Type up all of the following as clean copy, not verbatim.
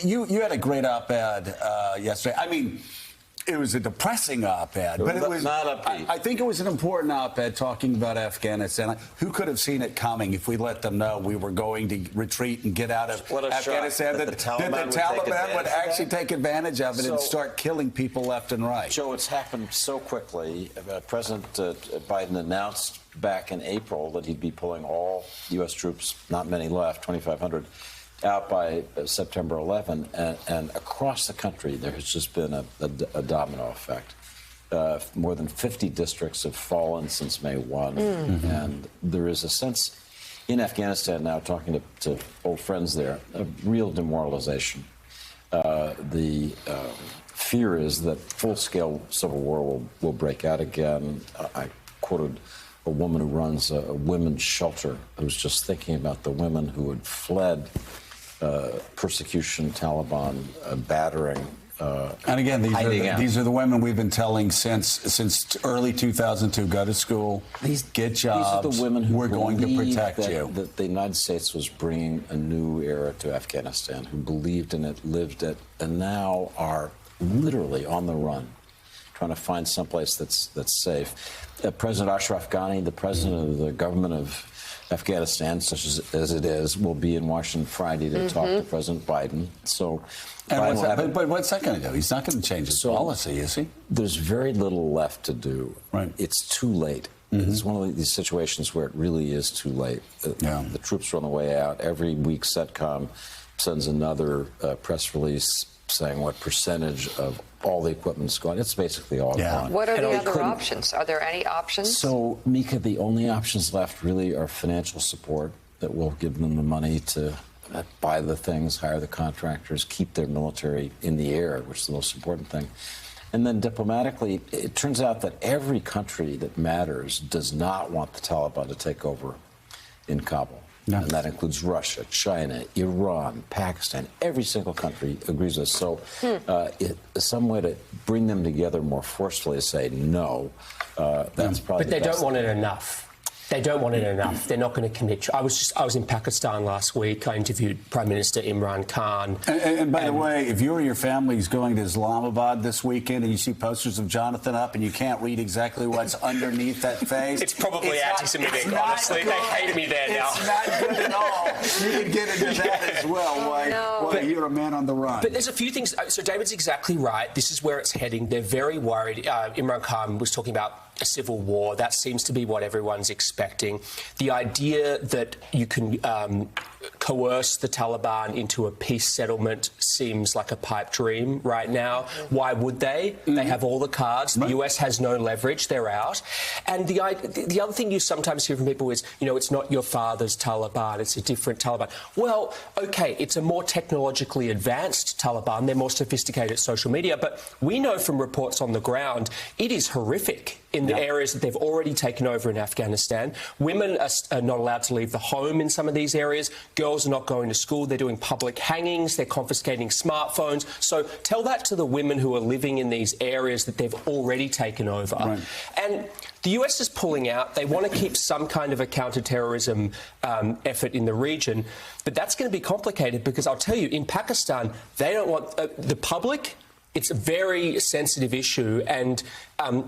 you had a great op-ed yesterday. I mean, it was a depressing op-ed, but it was not upbeat. I think it was an important op-ed talking about Afghanistan. Who could have seen it coming if we let them know we were going to retreat and get out of Afghanistan? That the Taliban would actually take advantage of it and start killing people left and right. Joe, it's happened so quickly. President Biden announced back in April that he'd be pulling all U.S. troops, not many left, 2,500, out by September 11, and across the country there has just been a domino effect. More than 50 districts have fallen since May 1, and there is a sense in Afghanistan now, talking to old friends there, of real demoralization. The fear is that full-scale civil war will break out again. I quoted a woman who runs a women's shelter who's just thinking about the women who had fled persecution, Taliban, battering. And again, these are the women we've been telling since early 2002, go to school, get jobs. These are the women who we're going to protect you. That the United States was bringing a new era to Afghanistan, who believed in it, lived it, and now are literally on the run, trying to find someplace that's safe. President Ashraf Ghani, the president of the government of Afghanistan, such as it is, will be in Washington Friday to talk to President Biden. So, but what's that going to do? He's not going to change his policy, is he? There's very little left to do. Right. It's too late. It's one of these situations where it really is too late. The troops are on the way out. Every week, CENTCOM sends another press release saying what percentage of all the equipment's gone. It's basically all gone. What are the other options? Are there any options? So, Mika, the only options left really are financial support that will give them the money to buy the things, hire the contractors, keep their military in the air, which is the most important thing. And then diplomatically, it turns out that every country that matters does not want the Taliban to take over in Kabul. No. And that includes Russia, China, Iran, Pakistan. Every single country agrees with us. So some way to bring them together more forcefully to say no, that's probably But they don't want it enough. They don't want it enough. They're not going to commit. I was in Pakistan last week. I interviewed Prime Minister Imran Khan. And by the way, if you or your family is going to Islamabad this weekend and you see posters of Jonathan up and you can't read exactly what's underneath that face, it's probably anti-Semitic, honestly. They hate me there now. It's not good at all. You can get into that as well. Why you're a man on the run. But there's a few things. So David's exactly right. This is where it's heading. They're very worried. Imran Khan was talking about a civil war. That seems to be what everyone's expecting. The idea that you can coerce the Taliban into a peace settlement seems like a pipe dream right now. Why would they? They have all the cards. The US has no leverage. They're out. And the other thing you sometimes hear from people is, it's not your father's Taliban. It's a different Taliban. Well, OK, it's a more technologically advanced Taliban. They're more sophisticated at social media. But we know from reports on the ground, it is horrific in the areas that they've already taken over in Afghanistan. Women are not allowed to leave the home in some of these areas. Girls are not going to school. They're doing public hangings. They're confiscating smartphones. So tell that to the women who are living in these areas that they've already taken over. Right. And the US is pulling out. They want to keep some kind of a counter-terrorism effort in the region. But that's going to be complicated because I'll tell you, in Pakistan, they don't want the public. It's a very sensitive issue, and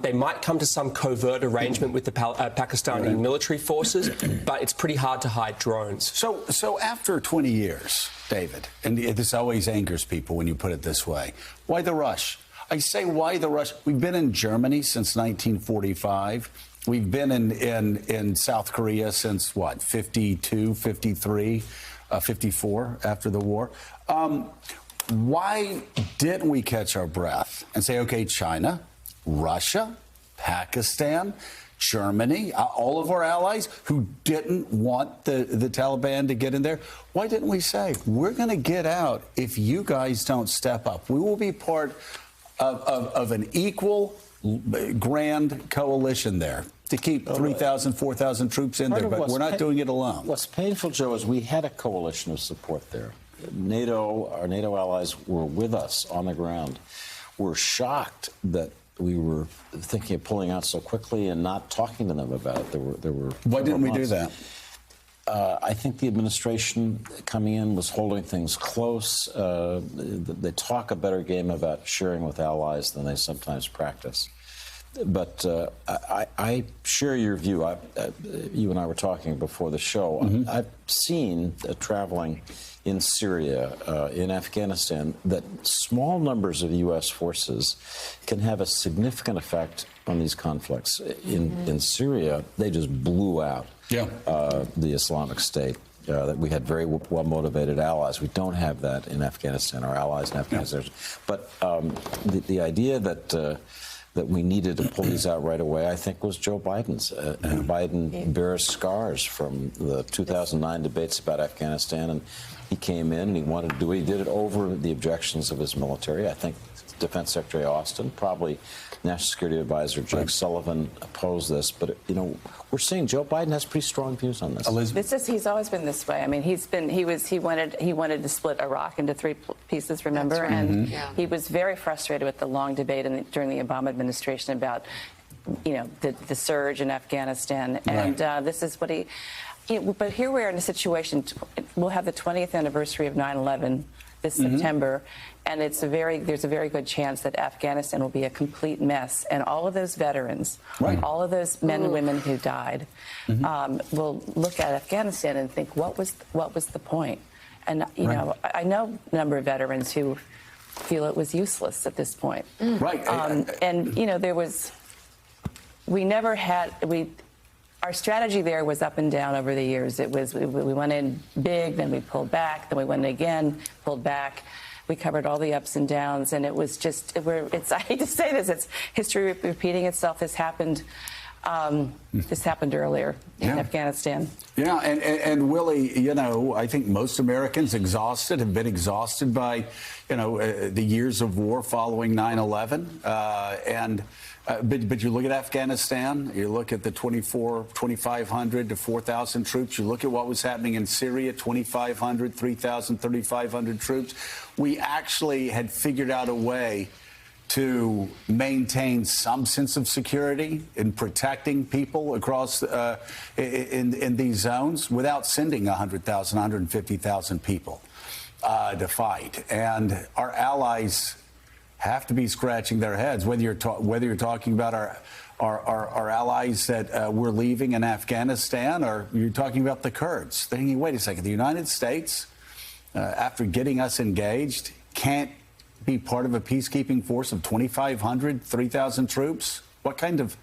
they might come to some covert arrangement with the Pakistani military forces, but it's pretty hard to hide drones. So after 20 years, David, and this always angers people when you put it this way, why the rush? I say, why the rush? We've been in Germany since 1945. We've been in South Korea since, 52, 53, 54, after the war. Why didn't we catch our breath and say, okay, China, Russia, Pakistan, Germany, all of our allies who didn't want the Taliban to get in there, why didn't we say, we're going to get out if you guys don't step up? We will be part of an equal grand coalition there to keep 3,000, 4,000 troops in there, but we're not doing it alone. What's painful, Joe, is we had a coalition of support there. Our NATO allies were with us on the ground. We're shocked that we were thinking of pulling out so quickly and not talking to them about it. There were Why didn't we do that? I think the administration coming in was holding things close. They talk a better game about sharing with allies than they sometimes practice. But I share your view. You and I were talking before the show. I've seen, traveling in Syria, in Afghanistan, that small numbers of U.S. forces can have a significant effect on these conflicts. In Syria, they just blew out the Islamic State. That we had very well-motivated allies. We don't have that in Afghanistan, our allies in Afghanistan. But the idea that we needed to pull these out right away, I think, was Joe Biden's. Biden bears scars from the 2009 debates about Afghanistan, and he came in and he wanted to do it. He did it over the objections of his military. I think Defense Secretary Austin, probably National Security Advisor Jake Sullivan opposed this. But, you know, we're seeing Joe Biden has pretty strong views on this. Elizabeth? He's always been this way. I mean, he wanted to split Iraq into 3 pieces, remember? That's right. And he was very frustrated with the long debate during the Obama administration about, you know, the surge in Afghanistan. And this is what he... but here we are in a situation, we'll have the 20th anniversary of 9/11 this September, and there's a very good chance that Afghanistan will be a complete mess, and all of those veterans, all of those men and women who died, will look at Afghanistan and think, what was the point? And you know, I know a number of veterans who feel it was useless at this point. And you know, our strategy there was up and down over the years. It was we went in big, then we pulled back, then we went in again, pulled back. We covered all the ups and downs, and it was just I hate to say this, it's history repeating itself. This happened earlier in Afghanistan. Yeah, and Willie, you know, I think most Americans have been exhausted by, you know, the years of war following 9/11, but you look at Afghanistan, you look at the 2,500 to 4,000 troops, you look at what was happening in Syria, 2,500, 3,000, 3,500 troops. We actually had figured out a way to maintain some sense of security in protecting people across in these zones without sending 100,000, 150,000 people to fight. And our allies have to be scratching their heads, whether you're talking about our allies that we're leaving in Afghanistan, or you're talking about the Kurds. Thinking, wait a second, the United States, after getting us engaged, can't be part of a peacekeeping force of 2,500, 3,000 troops? What kind of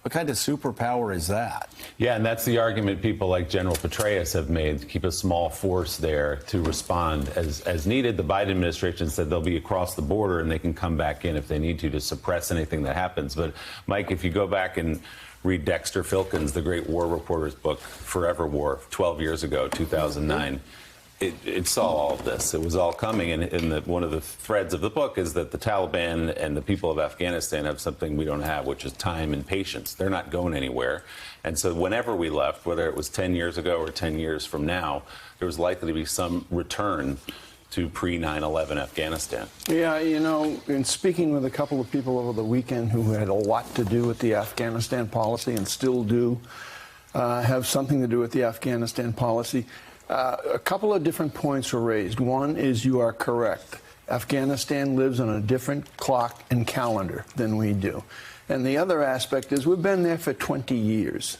superpower is that? Yeah, and that's the argument people like General Petraeus have made, to keep a small force there to respond as needed. The Biden administration said they'll be across the border and they can come back in if they need to suppress anything that happens. But, Mike, if you go back and read Dexter Filkins, the great war reporter's book, Forever War, 12 years ago, 2009, it saw all of this. It was all coming, and one of the threads of the book is that the Taliban and the people of Afghanistan have something we don't have, which is time and patience. They're not going anywhere. And so whenever we left, whether it was 10 years ago or 10 years from now, there was likely to be some return to pre-9/11 Afghanistan. Yeah, you know, in speaking with a couple of people over the weekend who had a lot to do with the Afghanistan policy and still do have something to do with the Afghanistan policy, a couple of different points were raised. One is you are correct. Afghanistan lives on a different clock and calendar than we do. And the other aspect is we've been there for 20 years.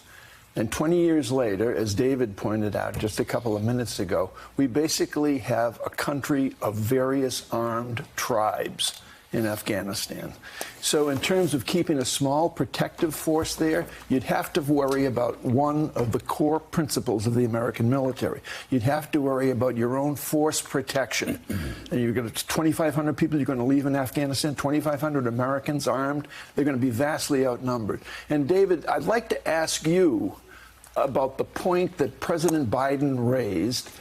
And 20 years later, as David pointed out just a couple of minutes ago, we basically have a country of various armed tribes in Afghanistan. So in terms of keeping a small protective force there, you'd have to worry about one of the core principles of the American military. You'd have to worry about your own force protection. And you're going to 2,500 people you're going to leave in Afghanistan, 2,500 Americans armed. They're going to be vastly outnumbered. And David, I'd like to ask you about the point that President Biden raised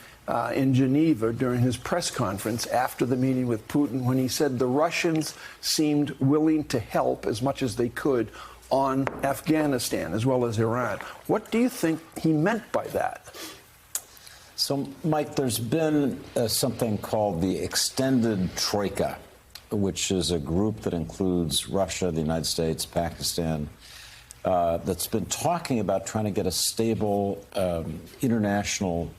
in Geneva during his press conference after the meeting with Putin, when he said the Russians seemed willing to help as much as they could on Afghanistan as well as Iran. What do you think he meant by that? So, Mike, there's been something called the Extended Troika, which is a group that includes Russia, the United States, Pakistan, that's been talking about trying to get a stable international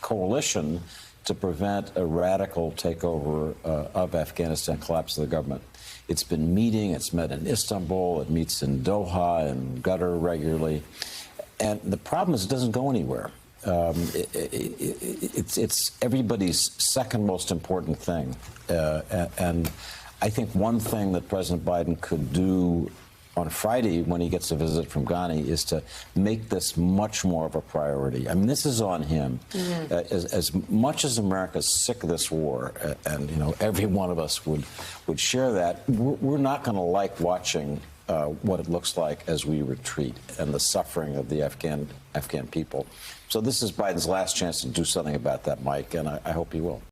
coalition to prevent a radical takeover of Afghanistan, collapse of the government. It's been meeting. It's met in Istanbul. It meets in Doha and Qatar regularly. And the problem is it doesn't go anywhere. It's everybody's second most important thing. And I think one thing that President Biden could do on Friday when he gets a visit from Ghani is to make this much more of a priority. I mean, this is on him. As much as America's sick of this war, and every one of us would share that, we're not going to like watching what it looks like as we retreat and the suffering of the Afghan people. So this is Biden's last chance to do something about that, Mike, and I hope he will.